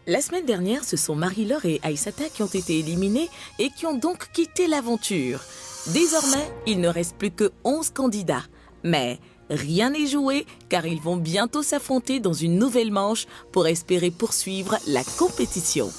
La semaine dernière, ce sont Marie-Laure et Aïssata qui ont été éliminés et qui ont donc quitté l'aventure. Désormais, il ne reste plus que 11 candidats. Mais rien n'est joué car ils vont bientôt s'affronter dans une nouvelle manche pour espérer poursuivre la compétition.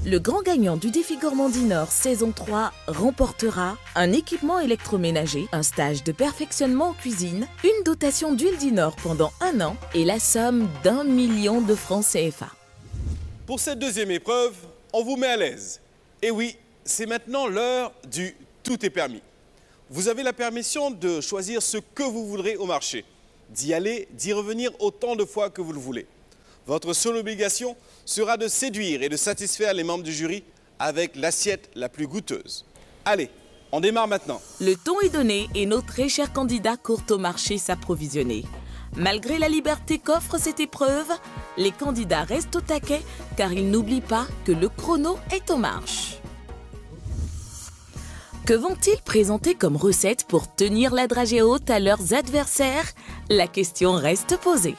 Le grand gagnant du défi Gourmandinor saison 3 remportera un équipement électroménager, un stage de perfectionnement en cuisine, une dotation d'huile d'Inor pendant 1 an et la somme d'1 million de francs CFA. Pour cette deuxième épreuve, on vous met à l'aise. Et oui, c'est maintenant l'heure du tout est permis. Vous avez la permission de choisir ce que vous voudrez au marché, d'y aller, d'y revenir autant de fois que vous le voulez. Votre seule obligation sera de séduire et de satisfaire les membres du jury avec l'assiette la plus goûteuse. Allez, on démarre maintenant. Le ton est donné et nos très chers candidats courent au marché s'approvisionner. Malgré la liberté qu'offre cette épreuve, les candidats restent au taquet car ils n'oublient pas que le chrono est en marche. Que vont-ils présenter comme recette pour tenir la dragée haute à leurs adversaires? La question reste posée.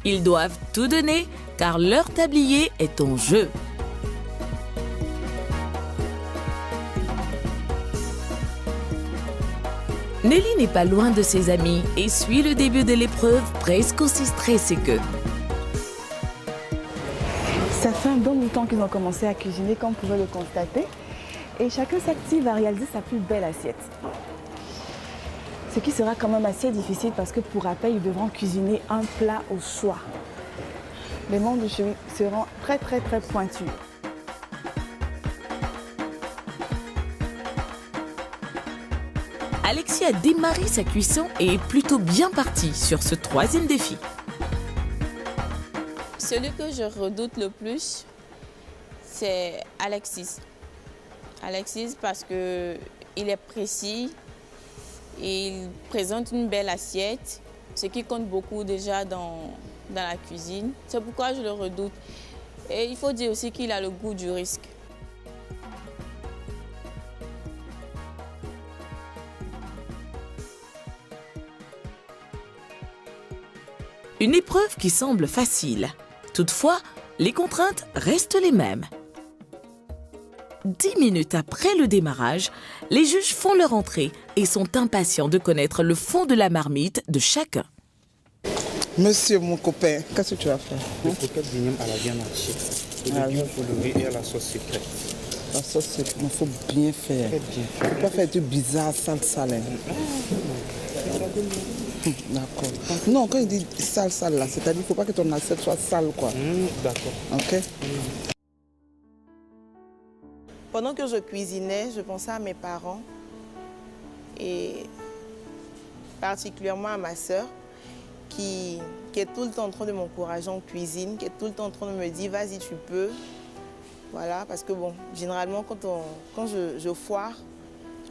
Ils doivent tout donner car leur tablier est en jeu. Nelly n'est pas loin de ses amis et suit le début de l'épreuve presque aussi stressée qu'eux. Ça fait un bon bout de temps qu'ils ont commencé à cuisiner, comme vous pouvez le constater. Et chacun s'active à réaliser sa plus belle assiette. Ce qui sera quand même assez difficile parce que pour rappel, ils devront cuisiner un plat au choix. Les membres du jury seront très pointus. Alexis a démarré sa cuisson et est plutôt bien parti sur ce 3e défi. Celui que je redoute le plus, c'est Alexis. Alexis parce qu'il est précis, il présente une belle assiette, ce qui compte beaucoup déjà dans la cuisine. C'est pourquoi je le redoute. Et il faut dire aussi qu'il a le goût du risque. Une épreuve qui semble facile. Toutefois, les contraintes restent les mêmes. 10 minutes après le démarrage, les juges font leur entrée et sont impatients de connaître le fond de la marmite de chacun. Monsieur, mon copain, qu'est-ce que tu vas faire? Les croquettes d'igname à la viande hachée. Et le légumes pour le riz et à la sauce secrète. La sauce secrète, il faut bien faire. Très bien fait. Il ne faut pas faire du bizarre, sale. D'accord. Non, quand il dit sale là, c'est-à-dire qu'il ne faut pas que ton assiette soit sale, quoi. D'accord. Ok? Pendant que je cuisinais, je pensais à mes parents et particulièrement à ma sœur qui est tout le temps en train de m'encourager en cuisine, qui est tout le temps en train de me dire « vas-y, tu peux ». Voilà, parce que bon, généralement, quand je foire,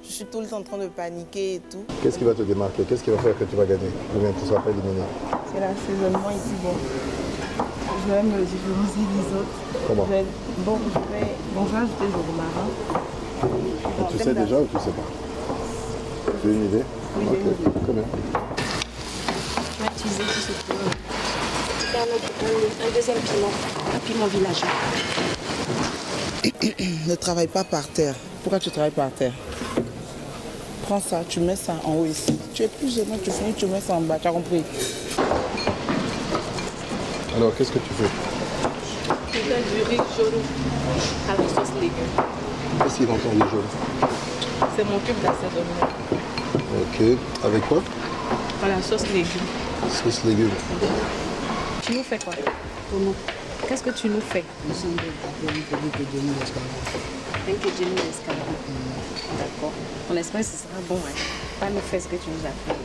je suis tout le temps en train de paniquer et tout. Qu'est-ce qui va te démarquer? Qu'est-ce qui va faire que tu vas gagner? Ou bien tu ne seras pas éliminé? C'est l'assaisonnement ici, bon. Je vais me différencier des autres. Comment? Je vais ajouter du romarin. Tu sais déjà ou tu ne sais pas? Tu as une idée? Oui, ok, j'ai une idée. très bien. Je vais utiliser tout ce piment. Un deuxième piment, un piment villageois. Ne travaille pas par terre. Pourquoi tu travailles par terre? Prends ça, tu mets ça en haut ici. Tu es plus jeune, tu finis, tu mets ça en bas, tu as compris? Alors, qu'est-ce que tu fais? Je fais du riz jaune à la sauce légumes. Qu'est-ce qu'il entend les jaunes? C'est mon cube d'assaisonnement. Ok. Avec quoi? Voilà, sauce légumes. Sauce légumes. Tu nous fais quoi? Comment? Qu'est-ce que tu nous fais? Un peu de l'escalope. D'accord. On espère que ce sera bon. Hein? Pas nous faire ce que tu nous as fait.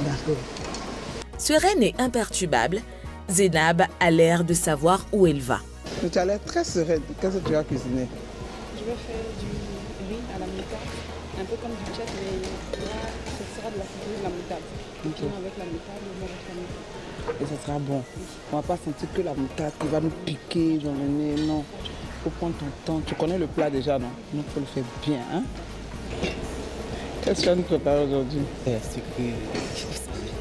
D'accord. Sereine et imperturbable, Zénab a l'air de savoir où elle va. Mais tu as l'air très sereine. Qu'est-ce que tu vas cuisiner? Je vais faire du riz à la moutarde Un peu comme du tchèque, mais là, ce sera de la moutarde. Ok. Avec la moutarde, on va mettre la moutarde. Et ça sera bon. On va pas sentir que la moutarde qui va nous piquer dans le nez. Non. Il faut prendre ton temps. Tu connais le plat déjà, non? Donc il faut le faire bien. Hein? Qu'est-ce que tu vas nous préparer aujourd'hui?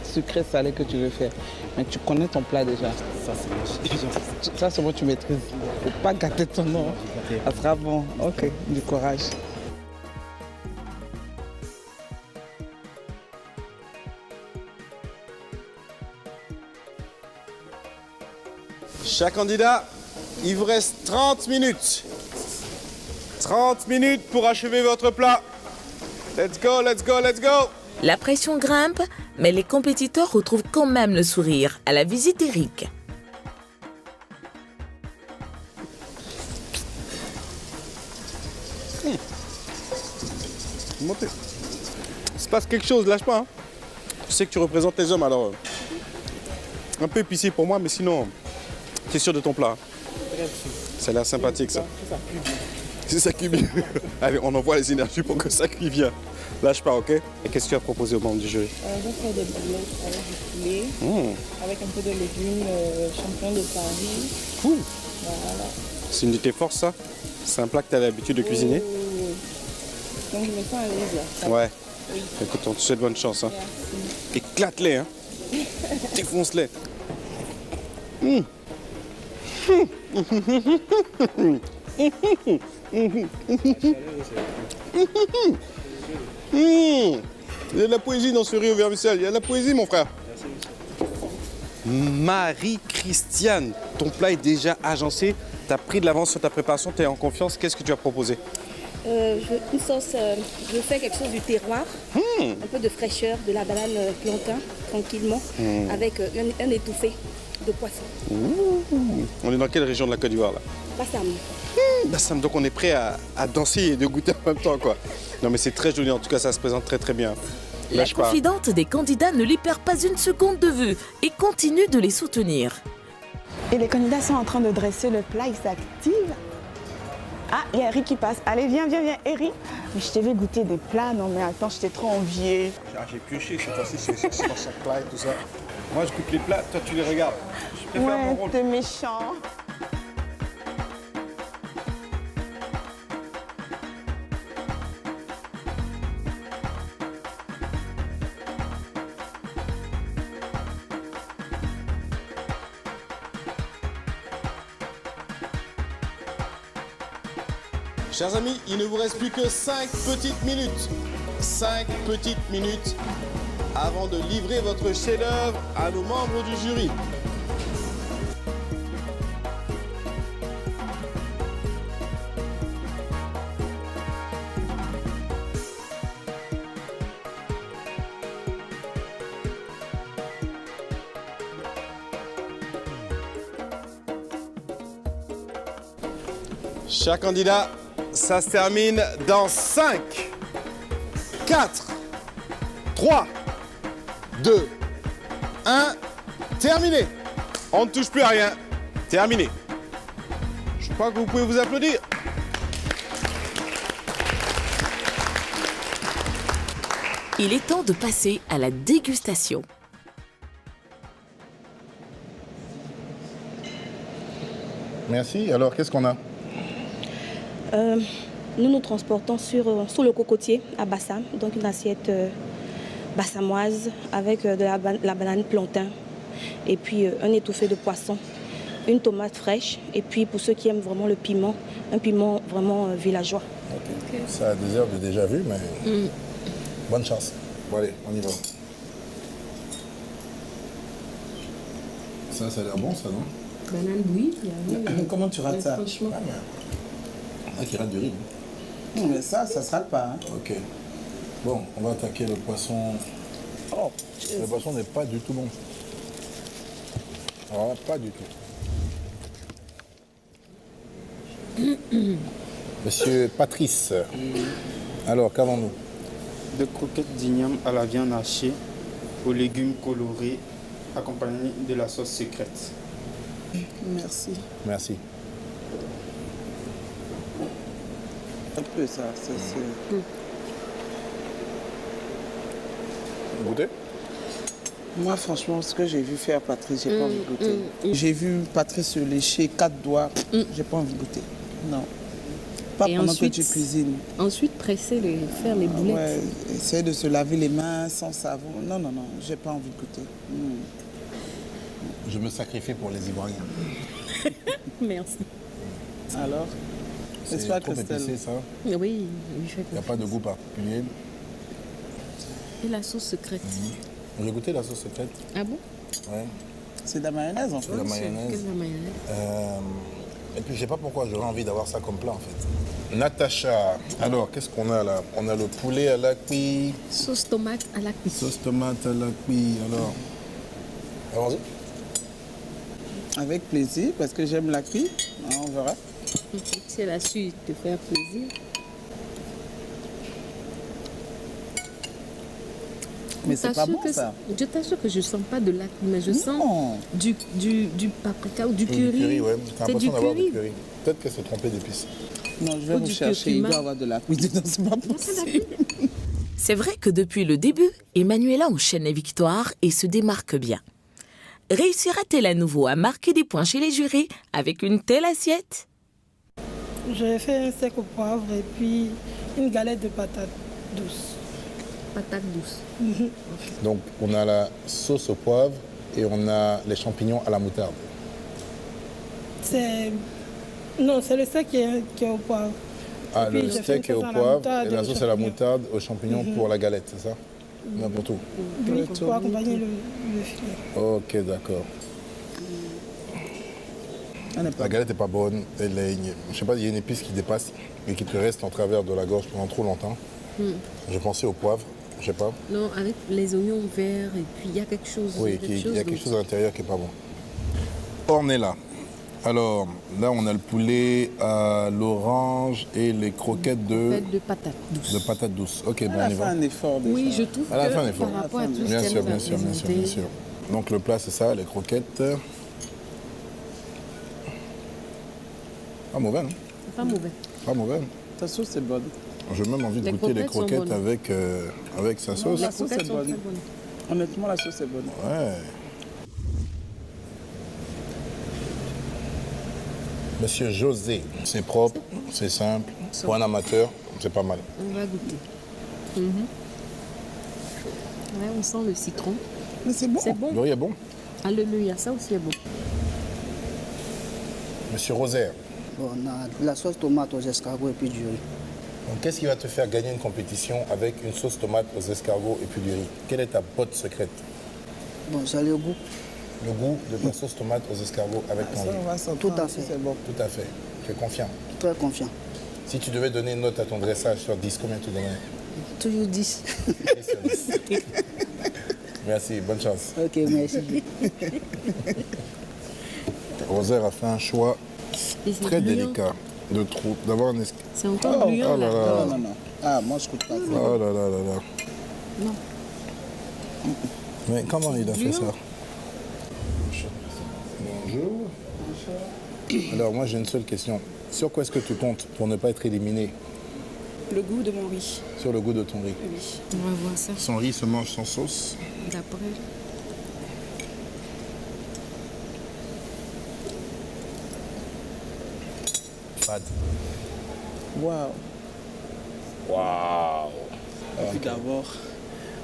Sucré salé que tu veux faire. Mais tu connais ton plat déjà. Ça, c'est bon, tu maîtrises. Il ne faut pas gâter ton nom. Ça sera bon. Ok, du courage. Chaque candidat, il vous reste 30 minutes. 30 minutes pour achever votre plat. Let's go, let's go, let's go! La pression grimpe, mais les compétiteurs retrouvent quand même le sourire à la visite d'Eric. Montez. Il se passe quelque chose, lâche pas. Hein. Je sais que tu représentes les hommes, alors un peu épicé pour moi, mais sinon, t'es sûr de ton plat. Ça a l'air sympathique, ça. C'est ça qui cuit bien. Allez, on envoie les énergies pour que ça cuit bien. Lâche pas, ok? Et qu'est-ce que tu as proposé aux membres du jury? Je vais faire des boulettes avec du poulet, avec un peu de légumes, champignons de Paris. Voilà. C'est une de tes forces, ça? C'est un plat que tu as l'habitude de cuisiner? Oui. Donc je me sens à l'aise là. Ouais. Oui. Écoute, on te souhaite bonne chance. Hein. Merci. Éclate-les, hein? Défonce-les. Il y a de la poésie dans ce riz au vermicelle. Il y a de la poésie, mon frère. Marie-Christiane, ton plat est déjà agencé. Tu as pris de l'avance sur ta préparation, tu es en confiance. Qu'est-ce que tu as proposé? Une sauce, je fais quelque chose du terroir, un peu de fraîcheur, de la banane plantain, tranquillement, avec un étouffé de poisson. On est dans quelle région de la Côte d'Ivoire là? Bassam. Bassam, donc on est prêt à danser et de goûter en même temps, quoi. Non mais c'est très joli, en tout cas ça se présente très très bien. La Lâche pas. confidente des candidats ne les perd pas une seconde de vue et continue de les soutenir. Et les candidats sont en train de dresser le plat, ils s'activent. Ah, il y a Eric qui passe. Allez, viens, Eric. Mais je t'ai vu goûter des plats. Non, mais attends, je t'ai trop envié. J'ai pioché cette fois-ci, c'est dans chaque plat et tout ça. Moi je goûte les plats, toi tu les regardes. Je préfère mon Ouais, rôle. t'es méchant. Chers amis, il ne vous reste plus que 5 petites minutes. 5 petites minutes avant de livrer votre chef-d'œuvre à nos membres du jury. Chers candidats, ça se termine dans 5, 4, 3, 2, 1, terminé. On ne touche plus à rien. Terminé. Je crois que vous pouvez vous applaudir. Il est temps de passer à la dégustation. Merci. Alors, qu'est-ce qu'on a? Nous nous transportons sur le cocotier à Bassam, donc une assiette bassamoise avec de la banane plantain et puis un étouffé de poisson, une tomate fraîche et puis pour ceux qui aiment vraiment le piment, un piment vraiment villageois. Ok. Ça a des heures de déjà vu, mais bonne chance. Bon, allez, on y va. Ça a l'air bon, ça, non? Banane bouillie, Comment tu rates ça? franchement. Ah, qui rate du riz. Non, mais ça se rate pas. Hein. Ok. Bon, on va attaquer le poisson. Oh, le poisson n'est pas du tout bon. Alors là, pas du tout. Monsieur Patrice, alors qu'avons-nous? De croquettes d'igname à la viande hachée, aux légumes colorés, accompagnés de la sauce secrète. Merci. Merci. Un peu ça, c'est... Goûter? Moi, franchement, ce que j'ai vu faire Patrice, j'ai pas envie de goûter. J'ai vu Patrice se lécher 4 doigts, j'ai pas envie de goûter. Non. Pas Et pendant ensuite, que tu cuisines. Ensuite, faire les boulettes. Ouais, essayer de se laver les mains sans savon. Non, non, non, j'ai pas envie de goûter. Je me sacrifie pour les Ivoiriens. Merci. Alors, C'est n'est-ce pas, trop Christelle? épicé, ça. Oui, je fais Il n'y a pas de goût particulier. Et la sauce secrète. J'ai goûté la sauce secrète. Ah bon? Ouais. C'est de la mayonnaise, en fait. De la mayonnaise. Qu'est-ce que la mayonnaise? Et puis, je sais pas pourquoi j'aurais envie d'avoir ça comme plat, en fait. Natacha. Alors, qu'est-ce qu'on a là? On a le poulet à la cuit. Sauce tomate à la cuit. Sauce tomate à la cuit. Alors, allons-y. Avec plaisir, parce que j'aime la cuit. On verra. Si elle a su te faire plaisir. Mais c'est pas bon, que ça. Je t'assure que je sens pas de la cuit, mais je sens Non. du paprika ou du Du curry. curry, ouais. T'as C'est l'impression du d'avoir du curry. curry. Peut-être qu'elle s'est trompée d'épices. Non, je vais Ou vous du chercher. Il curcuma. doit y avoir de la cuit dedans, c'est pas possible. C'est vrai que depuis le début, Emmanuela enchaîne les victoires et se démarque bien. Réussira-t-elle à nouveau à marquer des points chez les jurés avec une telle assiette? J'ai fait un steak au poivre et puis une galette de patates douces. Patate douce. Donc, on a la sauce au poivre et on a les champignons à la moutarde. Non, c'est le steak qui est au poivre. Ah, puis, le j'ai fait steak est une au sauce à la poivre moutarde et et la aux sauce à la champignons. moutarde aux champignons pour la galette, c'est ça? N'importe où. Oui, pour accompagner le filet. Ok, d'accord. La galette n'est pas bonne. Elle est, je sais pas, il y a une épice qui dépasse et qui te reste en travers de la gorge pendant trop longtemps. Je pensais au poivre, je sais pas. Non, avec les oignons verts et puis il y a quelque chose. Oui, il y a quelque chose à l'intérieur qui n'est pas bon. Ornella. Alors, là, on a le poulet à l'orange et les croquettes de patates douces. De patates douces. Ok, bon, Elle on a y fait va. un effort déjà. Oui, je trouve Elle a fait un que effort. par rapport à tout ce Bien qu'elle sûr, nous a bien sûr, bien sûr, bien présenté. sûr. Donc le plat, c'est ça, les croquettes. Pas mauvais, non? Pas mauvais. Pas mauvais. Ta sauce est bonne. J'ai même envie de Les goûter les croquettes sont croquettes bonnes. avec sa sauce. La sauce croquettes est sont bonne. très bonnes. Honnêtement, la sauce est bonne. Ouais. Monsieur José, c'est propre, c'est simple. Pour un amateur, c'est pas mal. On va goûter. Ouais, on sent le citron. Mais c'est bon. C'est bon. Le riz est bon. Alléluia, ça aussi est bon. Monsieur Rosaire, Bon, on a de la sauce tomate aux escargots et puis du riz. donc qu'est-ce qui va te faire gagner une compétition avec une sauce tomate aux escargots et puis du riz? Quelle est ta botte secrète? Bon, c'est le goût. Le goût de ta sauce tomate aux escargots avec ton Ça, riz. on va s'entendre. Tout à fait. C'est bon. Tout à fait. Tu es confiant. Très confiant. Si tu devais donner une note à ton dressage sur 10, combien tu donnerais? Toujours 10. 10 sur 10. Merci, bonne chance. Ok, merci. Rosaire a fait un choix Et c'est très gluant. délicat d'avoir un C'est encore gluant oh là là. là. Non, non, non. Ah, moi, je coûte pas ça. Oh là là là là. Non. Mais comment il a fait ça? Bonjour. Alors moi j'ai une seule question. Sur quoi est-ce que tu comptes pour ne pas être éliminé? Le goût de mon riz. Sur le goût de ton riz. Oui. On va voir ça Son riz se mange sans sauce. d'après. Fade. Waouh. Waouh. Tout d'abord,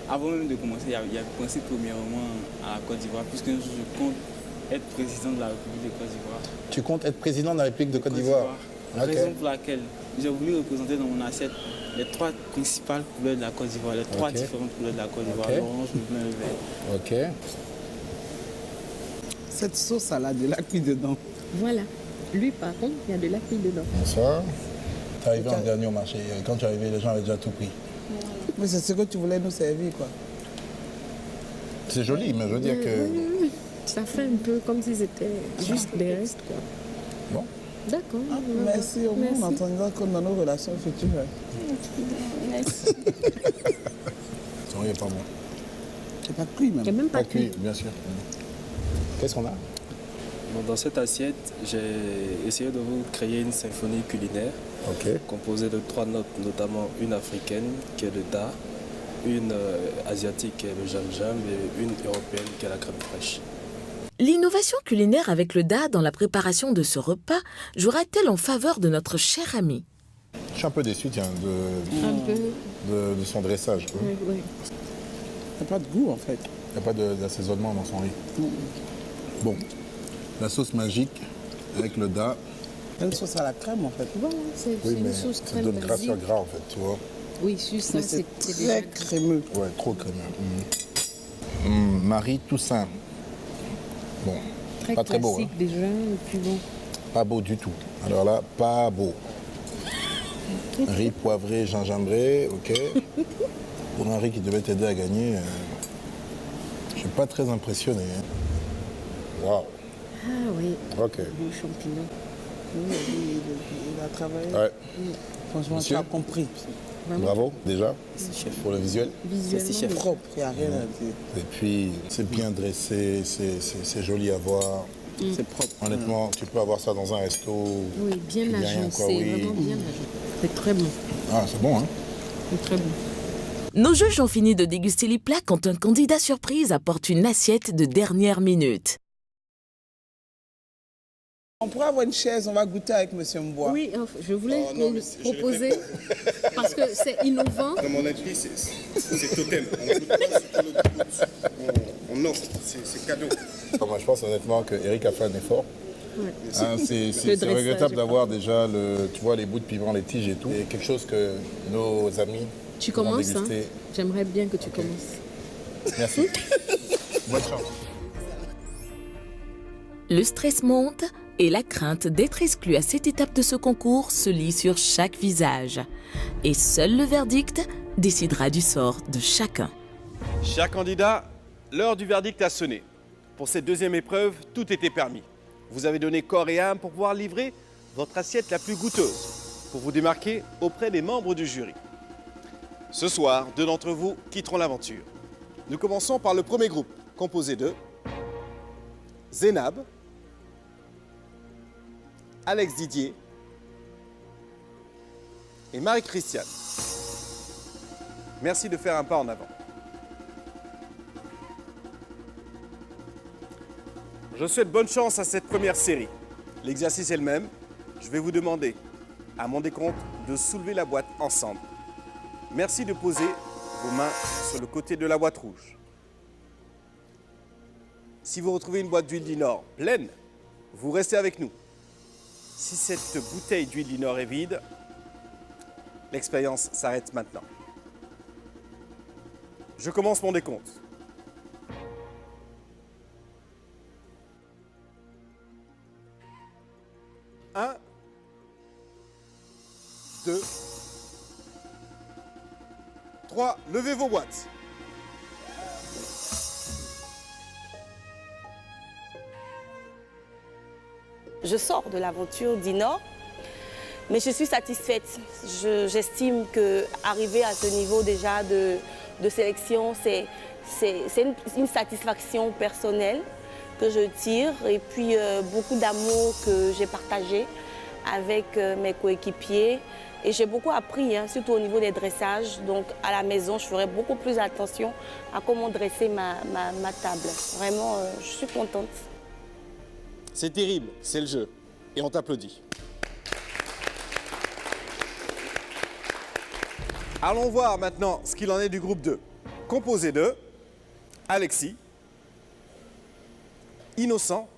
avant même de commencer, il y a pensé premièrement à la Côte d'Ivoire, puisque je compte être président de la République de Côte d'Ivoire. Tu comptes être président de la République de Côte d'Ivoire? La raison pour laquelle j'ai voulu représenter dans mon assiette les trois principales couleurs de la Côte d'Ivoire, les trois différentes couleurs de la Côte d'Ivoire, l'orange, le blanc et le vert. Ok. Cette sauce salade, il a cuit dedans. Voilà. Lui, par contre, il y a de la cuit dedans. Bonsoir. Tu es arrivé en dernier au marché. Quand tu es arrivé, les gens avaient déjà tout pris. Mais c'est ce que tu voulais nous servir, quoi. C'est joli, mais je veux dire que... Ça fait un peu comme si c'était juste des restes, quoi. Bon. D'accord. Merci, au moins on entendra comme dans nos relations futures. Merci. Son riz n'est pas bon. C'est pas cuit, même. C'est même pas cuit. Bien sûr. Qu'est-ce qu'on a? Bon, dans cette assiette, j'ai essayé de vous créer une symphonie culinaire composée de 3 notes, notamment une africaine qui est le Da, une asiatique qui est le jam-jam et une européenne qui est la crème fraîche. L'innovation culinaire avec le DA dans la préparation de ce repas jouera-t-elle en faveur de notre cher ami? Je suis un peu déçu, tiens, de son dressage. Oui, oui. Il n'y a pas de goût, en fait. Il n'y a pas d'assaisonnement dans son riz. Bon, la sauce magique avec le DA. Une sauce à la crème, en fait. Bon, c'est une sauce crème. Ça donne gras sur gras, en fait, tu vois. Oui, sur ça, c'est très crémeux. Ouais, trop crémeux. Marie Toussaint. Bon, très pas très beau. Classique déjà, et puis bon. Pas beau du tout. Alors là, pas beau. Riz poivré, gingembré, ok. Pour un riz qui devait t'aider à gagner, je ne suis pas très impressionné. Waouh. Ah oui. Ok. Le champignon. Oui, il a travaillé. Ouais. Franchement, tu as compris. Vraiment. Bravo, déjà, pour le visuel. C'est chef propre, il n'y a rien à dire. Et puis, c'est bien dressé, c'est joli à voir. C'est propre. Honnêtement, tu peux avoir ça dans un resto. Oui, bien agencé, vraiment bien agencé. C'est très bon. Ah, c'est bon, hein? C'est très bon. Nos juges ont fini de déguster les plats quand un candidat surprise apporte une assiette de dernière minute. On pourrait avoir une chaise, on va goûter avec M. Mbois. Oui, je voulais proposer, parce que c'est innovant. Dans mon avis, c'est totem. On offre, c'est cadeau. Moi, je pense honnêtement que Eric a fait un effort. Ouais. Hein, c'est regrettable d'avoir déjà tu vois, les bouts de piment, les tiges et tout. Et quelque chose que nos amis Tu commences, hein? déguster. J'aimerais bien que tu commences. Merci. Bonne chance. Le stress monte et la crainte d'être exclu à cette étape de ce concours se lit sur chaque visage. Et seul le verdict décidera du sort de chacun. Chers candidats, l'heure du verdict a sonné. Pour cette deuxième épreuve, tout était permis. Vous avez donné corps et âme pour pouvoir livrer votre assiette la plus goûteuse, pour vous démarquer auprès des membres du jury. Ce soir, 2 d'entre vous quitteront l'aventure. Nous commençons par le premier groupe, composé de Zénab, Alex Didier et Marie-Christiane. Merci de faire un pas en avant. Je souhaite bonne chance à cette première série. L'exercice est le même. Je vais vous demander, à mon décompte, de soulever la boîte ensemble. Merci de poser vos mains sur le côté de la boîte rouge. Si vous retrouvez une boîte d'huile d'Inor pleine, vous restez avec nous. Si cette bouteille d'huile d'Inor est vide, l'expérience s'arrête maintenant. Je commence mon décompte. 1, 2, 3, levez vos boîtes. Je sors de l'aventure d'Inor, mais je suis satisfaite. J'estime qu'arriver à ce niveau déjà de sélection, c'est une satisfaction personnelle que je tire et puis beaucoup d'amour que j'ai partagé avec mes coéquipiers. Et j'ai beaucoup appris, hein, surtout au niveau des dressages. Donc à la maison, je ferai beaucoup plus attention à comment dresser ma table. Vraiment, je suis contente. C'est terrible, c'est le jeu. Et on t'applaudit. Allons voir maintenant ce qu'il en est du groupe 2. Composé de Alexis, Innocent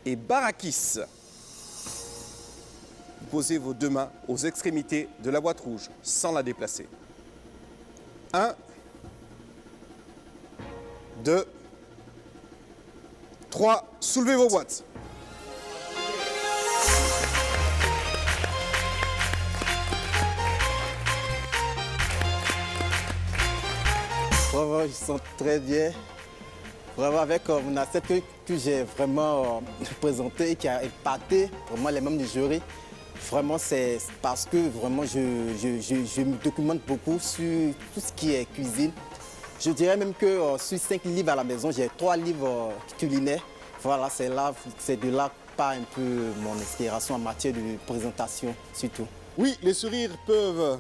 et Barakis. Vous posez vos 2 mains aux extrémités de la boîte rouge sans la déplacer. 1, 2, 3, soulevez vos boîtes. Vraiment, je sens très bien. Vraiment, avec mon assiette que j'ai vraiment présentée et qui a épaté vraiment les membres du jury. Vraiment, c'est parce que vraiment, je me documente beaucoup sur tout ce qui est cuisine. Je dirais même que sur 5 livres à la maison, j'ai 3 livres culinaires. Voilà, c'est de là que part un peu mon inspiration en matière de présentation, surtout. Oui, les sourires peuvent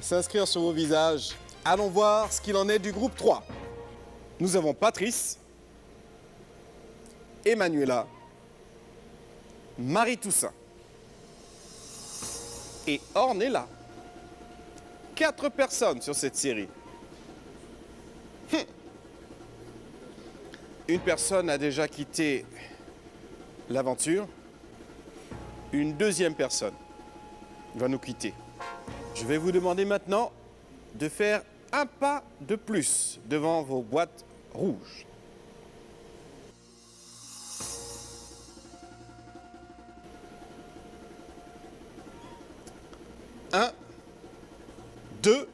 s'inscrire sur vos visages. Allons voir ce qu'il en est du groupe 3. Nous avons Patrice, Emmanuela, Marie Toussaint et Ornella. 4 personnes sur cette série. Une personne a déjà quitté l'aventure. Une deuxième personne va nous quitter. Je vais vous demander maintenant de faire un pas de plus devant vos boîtes rouges. Un, 2,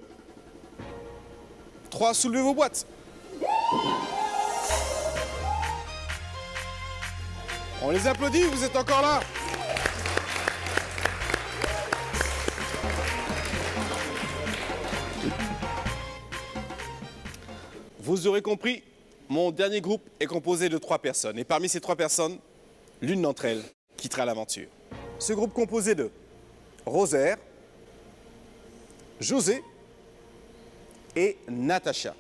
3, soulevez vos boîtes. On les applaudit, vous êtes encore là. Vous aurez compris, mon dernier groupe est composé de 3 personnes. Et parmi ces 3 personnes, l'une d'entre elles quittera l'aventure. Ce groupe composé de Rosaire, José et Natacha.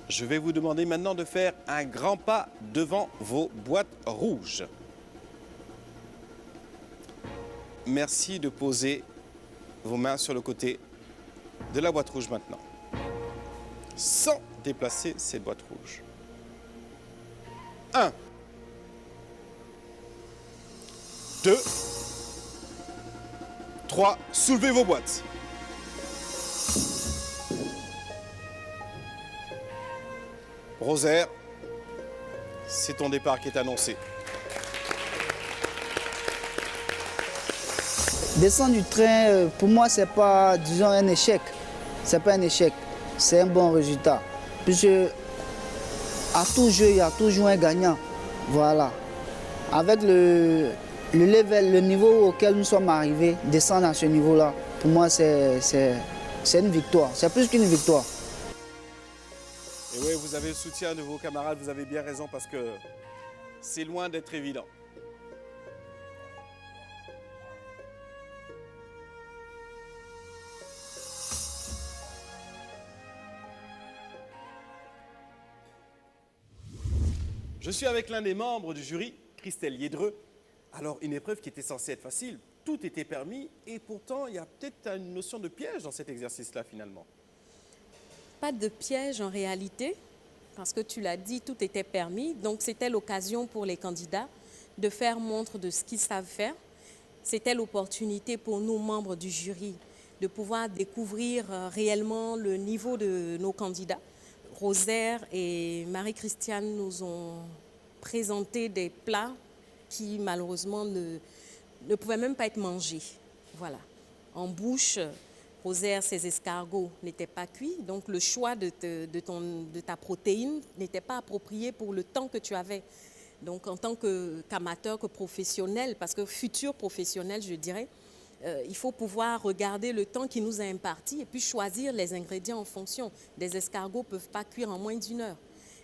Je vais vous demander maintenant de faire un grand pas devant vos boîtes rouges. Merci de poser vos mains sur le côté de la boîte rouge maintenant, sans déplacer cette boîte rouge. 1, 2, 3, soulevez vos boîtes. Rosaire, c'est ton départ qui est annoncé. Descendre du train, pour moi, c'est pas, disons, un échec. C'est pas un échec, c'est un bon résultat. Puisque à tout jeu, il y a toujours un gagnant. Voilà. Avec le level, le niveau auquel nous sommes arrivés, descendre à ce niveau-là, pour moi, c'est une victoire. C'est plus qu'une victoire. Et oui, vous avez le soutien de vos camarades, vous avez bien raison parce que c'est loin d'être évident. Je suis avec l'un des membres du jury, Christelle Liédreux. Alors, une épreuve qui était censée être facile, tout était permis et pourtant, il y a peut-être une notion de piège dans cet exercice-là finalement. Pas de piège en réalité, parce que tu l'as dit, tout était permis. Donc, c'était l'occasion pour les candidats de faire montre de ce qu'ils savent faire. C'était l'opportunité pour nous, membres du jury, de pouvoir découvrir réellement le niveau de nos candidats. Rosaire et Marie-Christiane nous ont présenté des plats qui, malheureusement, ne pouvaient même pas être mangés. Voilà. En bouche, Rosaire, ses escargots n'étaient pas cuits, donc le choix de ta protéine n'était pas approprié pour le temps que tu avais. Donc, en tant qu'amateur, que professionnel, parce que futur professionnel, je dirais, il faut pouvoir regarder le temps qui nous est imparti et puis choisir les ingrédients en fonction. Des escargots ne peuvent pas cuire en moins d'1 heure.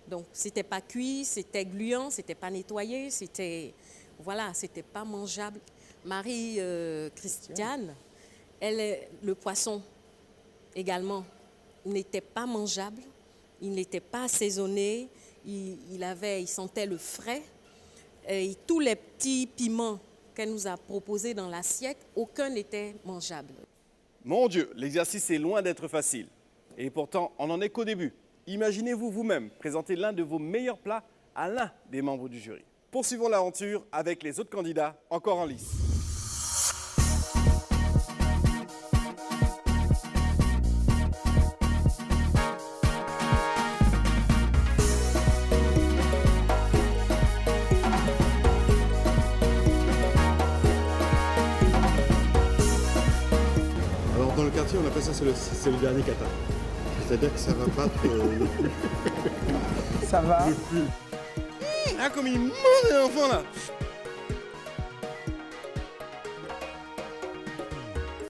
Donc, c'était pas cuit, c'était gluant, c'était pas nettoyé, c'était pas mangeable. Marie-Christiane, le poisson également n'était pas mangeable, il n'était pas assaisonné, il sentait le frais. Et tous les petits piments qu'elle nous a proposés dans l'assiette, aucun n'était mangeable. Mon Dieu, l'exercice est loin d'être facile. Et pourtant, on n'en est qu'au début. Imaginez-vous vous-même présenter l'un de vos meilleurs plats à l'un des membres du jury. Poursuivons l'aventure avec les autres candidats encore en lice. Dans le quartier, on appelle ça c'est le dernier kata. C'est-à-dire que ça va battre le plus. Ça va. Ah, comme il mange l'enfant là.